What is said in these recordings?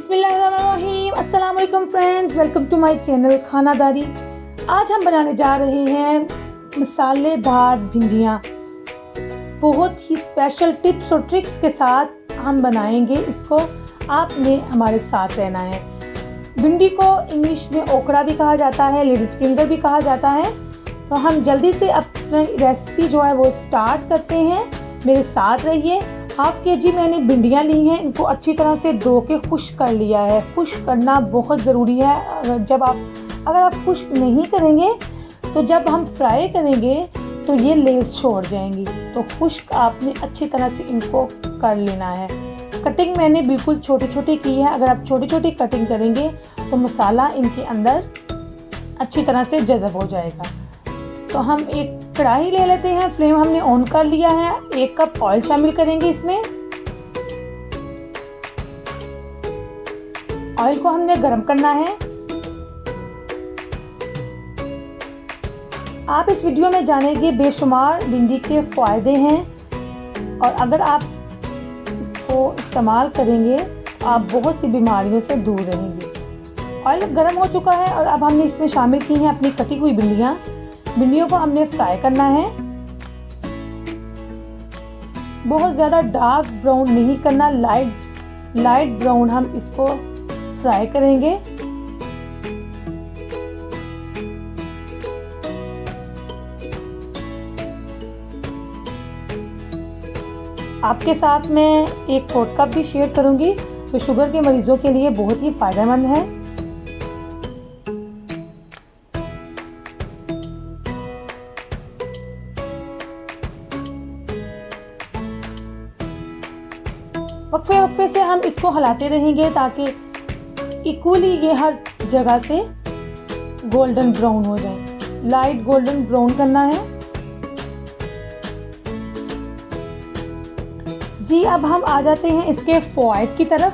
बिस्मिल्लाहिर्रहमानिर्रहीम। अस्सलाम वालेकुम friends, welcome to my channel Khanadari. आज हम बनाने जा रहे हैं मसालेदार भिंडियाँ। बहुत ही स्पेशल टिप्स और ट्रिक्स के साथ हम बनाएंगे इसको। आपने हमारे साथ रहना है। भिंडी को इंग्लिश में ओकरा भी कहा जाता है, लेडीज फिंगर भी कहा जाता है। तो हम जल्दी से अपनी रेसिपी जो है वो स्टार्ट करते हैं। मेरे साथ रहिए। हाफ केजी मैंने भिंडियाँ ली हैं। इनको अच्छी तरह से धो के खुश्क कर लिया है। खुश्क करना बहुत ज़रूरी है। अगर आप खुश्क नहीं करेंगे तो जब हम फ्राई करेंगे तो ये लेस छोड़ जाएंगी। तो खुश्क आपने अच्छी तरह से इनको कर लेना है। कटिंग मैंने बिल्कुल छोटी छोटी की है। अगर आप छोटी छोटी कटिंग करेंगे तो मसाला इनके अंदर अच्छी तरह से जज़ब हो जाएगा। तो हम एक कढ़ाई ले लेते हैं। फ्लेम हमने ऑन कर लिया है। 1 कप ऑयल शामिल करेंगे इसमें। ऑयल को हमने गरम करना है। आप इस वीडियो में जानेंगे बेशुमार भिंडी के फ़ायदे हैं और अगर आप इसको इस्तेमाल करेंगे तो आप बहुत सी बीमारियों से दूर रहेंगे। ऑयल गरम हो चुका है और अब हमने इसमें शामिल की हैं अपनी कटी हुई भिंडियाँ। भिंडियों को हमने फ्राई करना है। बहुत ज़्यादा डार्क ब्राउन नहीं करना, लाइट ब्राउन हम इसको फ्राई करेंगे। आपके साथ मैं एक कोट कप भी शेयर करूंगी जो शुगर के मरीजों के लिए बहुत ही फ़ायदेमंद है। वक्फे से हम इसको हिलाते रहेंगे ताकि इक्वली ये हर जगह से गोल्डन ब्राउन हो जाए। लाइट गोल्डन ब्राउन करना है जी। अब हम आ जाते हैं इसके फ़वाइद की तरफ।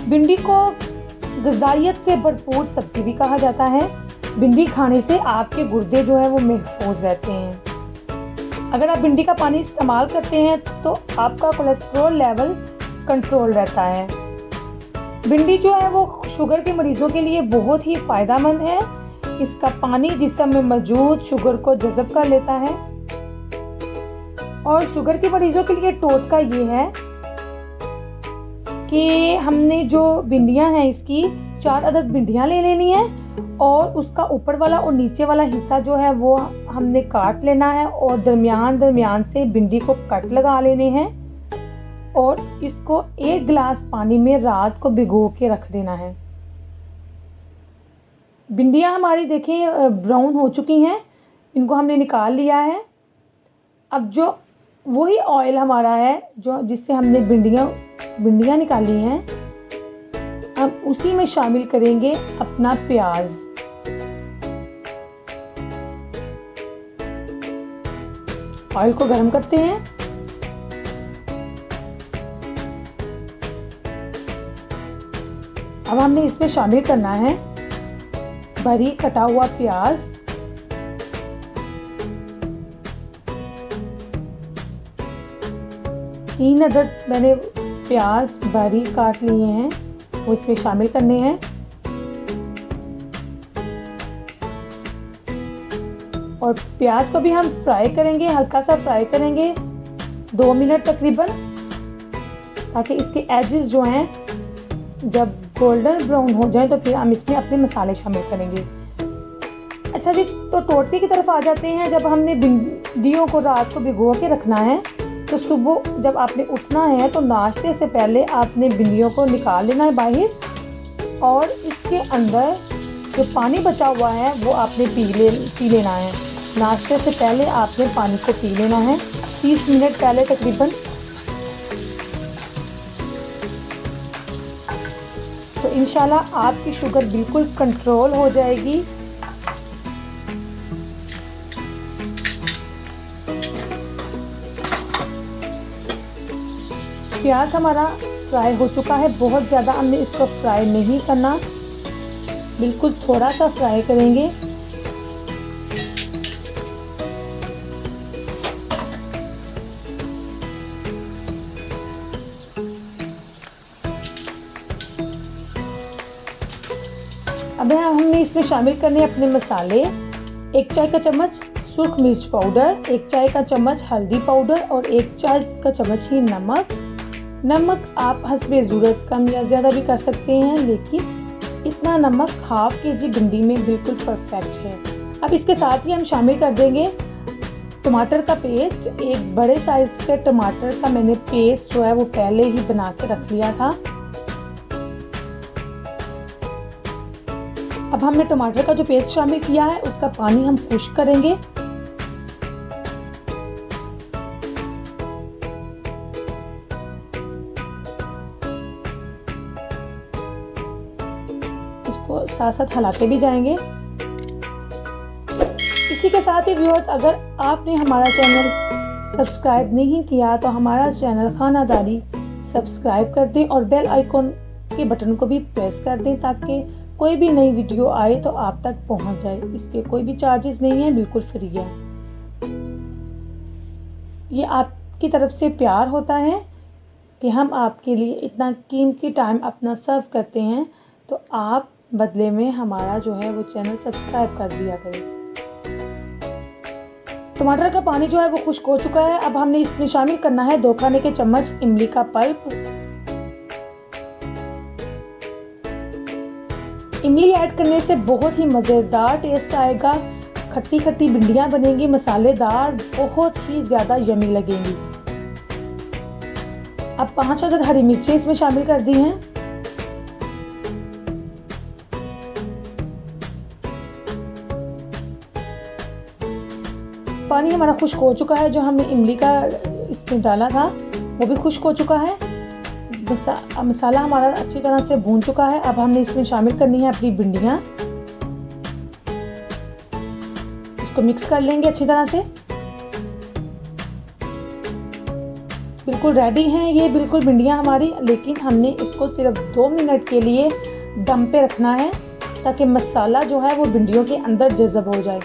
भिंडी को ग़िज़ाइयत से भरपूर सब्ज़ी भी कहा जाता है। भिंडी खाने से आपके गुर्दे जो है वो महफूज रहते हैं। अगर आप भिंडी का पानी इस्तेमाल करते हैं तो आपका कोलेस्ट्रॉल लेवल कंट्रोल रहता है। भिंडी जो है वो शुगर के मरीज़ों के लिए बहुत ही फ़ायदेमंद है। इसका पानी जिस्म में मौजूद शुगर को जज़ब कर लेता है और शुगर के मरीज़ों के लिए टोटका ये है कि हमने जो भिंडियां हैं इसकी 4 अदद भिंडियां ले लेनी है और उसका ऊपर वाला और नीचे वाला हिस्सा जो है वो हमने काट लेना है और दरमियान से भिंडी को कट लगा लेने हैं और इसको 1 गिलास पानी में रात को भिगो के रख देना है। भिंडियाँ हमारी देखें ब्राउन हो चुकी हैं। इनको हमने निकाल लिया है। अब जो वही ऑयल हमारा है जो जिससे हमने भिंडियाँ निकाली हैं, अब उसी में शामिल करेंगे अपना प्याज। ऑयल को गर्म करते हैं। अब हमने इसमें शामिल करना है बारीक कटा हुआ प्याज, तीन अदद मैंने प्याज बारीक काट लिए हैं वो इसमें शामिल करने हैं और प्याज को भी हम फ्राई करेंगे, हल्का सा फ्राई करेंगे 2 मिनट तकरीबन, ताकि इसके एजेस जो हैं जब गोल्डन ब्राउन हो जाए तो फिर हम इसमें अपने मसाले शामिल करेंगे। अच्छा जी, तो टोटके की तरफ आ जाते हैं। जब हमने भिंडियों को रात को भिगो के रखना है तो सुबह जब आपने उठना है तो नाश्ते से पहले आपने भिंडियों को निकाल लेना है बाहर और इसके अंदर जो पानी बचा हुआ है वो आपने पी लेना है। नाश्ते से पहले आपने पानी को पी लेना है 30 मिनट पहले तकरीबन। तो इंशाल्लाह आपकी शुगर बिल्कुल कंट्रोल हो जाएगी। प्याज हमारा फ्राई हो चुका है। बहुत ज़्यादा हमने इसको फ्राई नहीं करना, बिल्कुल थोड़ा सा फ्राई करेंगे। अब हमने इसमें शामिल करने अपने मसाले। 1 चाय का चम्मच सुर्ख मिर्च पाउडर, 1 चाय का चम्मच हल्दी पाउडर और 1 चाय का चम्मच ही नमक। नमक आप हस्बे ज़रूरत कम या ज़्यादा भी कर सकते हैं, लेकिन इतना नमक हाफ केजी भिंडी में बिल्कुल परफेक्ट है। अब इसके साथ ही हम शामिल कर देंगे टमाटर का पेस्ट। एक बड़े साइज़ के टमाटर का मैंने पेस्ट जो है वो पहले ही बना के रख लिया था। अब हमने टमाटर का जो पेस्ट शामिल किया है उसका पानी हम खुश्क करेंगे। इसको साथ साथ हिलाते भी जाएंगे। इसी के साथ ही व्यूअर्स, अगर आपने हमारा चैनल सब्सक्राइब नहीं किया तो हमारा चैनल खानादारी सब्सक्राइब कर दें और बेल आइकॉन के बटन को भी प्रेस कर दें ताकि कोई भी नई वीडियो आए तो आप तक पहुंच जाए। इसके कोई भी चार्जेस नहीं है, बिल्कुल फ्री है। ये आपकी तरफ से प्यार होता है कि हम आपके लिए इतना कीमती टाइम अपना सर्व करते हैं, तो आप बदले में हमारा जो है वो चैनल सब्सक्राइब कर दिया करें। टमाटर का पानी जो है वो खुश्क हो चुका है। अब हमने इसमें शामिल करना है 2 खाने के चम्मच इमली का पल्प। इमली ऐड करने से बहुत ही मज़ेदार टेस्ट आएगा। खट्टी खट्टी भिंडियाँ बनेंगी, मसालेदार, बहुत ही ज़्यादा यमी लगेंगी। अब 5 अदद हरी मिर्चें इसमें शामिल कर दी हैं। पानी हमारा खुश्क हो चुका है। जो हमने इमली का इसमें डाला था वो भी खुश्क हो चुका है। मसाला हमारा अच्छी तरह से भून चुका है। अब हमने इसमें शामिल करनी है अपनी भिंडियाँ। इसको मिक्स कर लेंगे अच्छी तरह से। बिल्कुल रेडी हैं ये बिल्कुल भिंडियाँ हमारी, लेकिन हमने इसको सिर्फ 2 मिनट के लिए दम पे रखना है ताकि मसाला जो है वो भिंडियों के अंदर जज़ब हो जाए।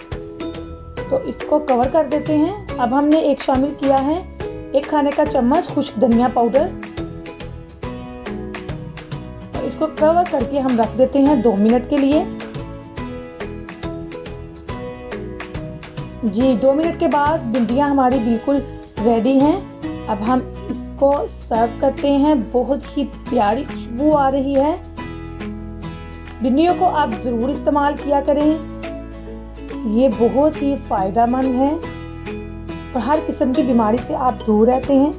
तो इसको कवर कर देते हैं। अब हमने एक शामिल किया है 1 खाने का चम्मच खुश्क धनिया पाउडर। इसको कवर करके हम रख देते हैं 2 मिनट के लिए। जी 2 मिनट के बाद भिंडियाँ हमारी बिल्कुल रेडी हैं। अब हम इसको सर्व करते हैं। बहुत ही प्यारी खुशबू आ रही है। भिंडियों को आप ज़रूर इस्तेमाल किया करें, ये बहुत ही फ़ायदेमंद है और हर किस्म की बीमारी से आप दूर रहते हैं।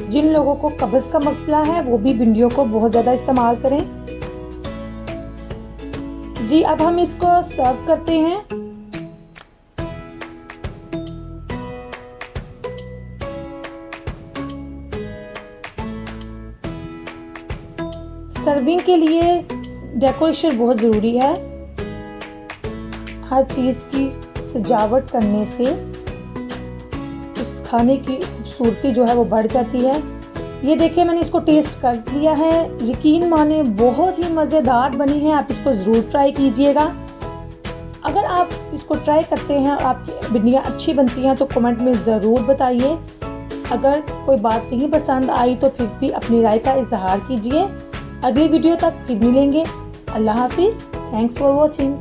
जिन लोगों को कब्ज़ का मसला है वो भी भिंडियों को बहुत ज़्यादा इस्तेमाल करें। जी अब हम इसको सर्व करते हैं। सर्विंग के लिए डेकोरेशन बहुत ज़रूरी है। हर चीज़ की सजावट करने से उस खाने की खूबसूरती जो है वो बढ़ जाती है। ये देखिए मैंने इसको टेस्ट कर लिया है, यकीन माने बहुत ही मज़ेदार बनी है। आप इसको ज़रूर ट्राई कीजिएगा। अगर आप इसको ट्राई करते हैं और आपकी भिंडियाँ अच्छी बनती हैं तो कमेंट में ज़रूर बताइए। अगर कोई बात नहीं पसंद आई तो फिर भी अपनी राय का इजहार कीजिए। अगली वीडियो तक फिर मिलेंगे। अल्लाह हाफिज़। Thanks for watching.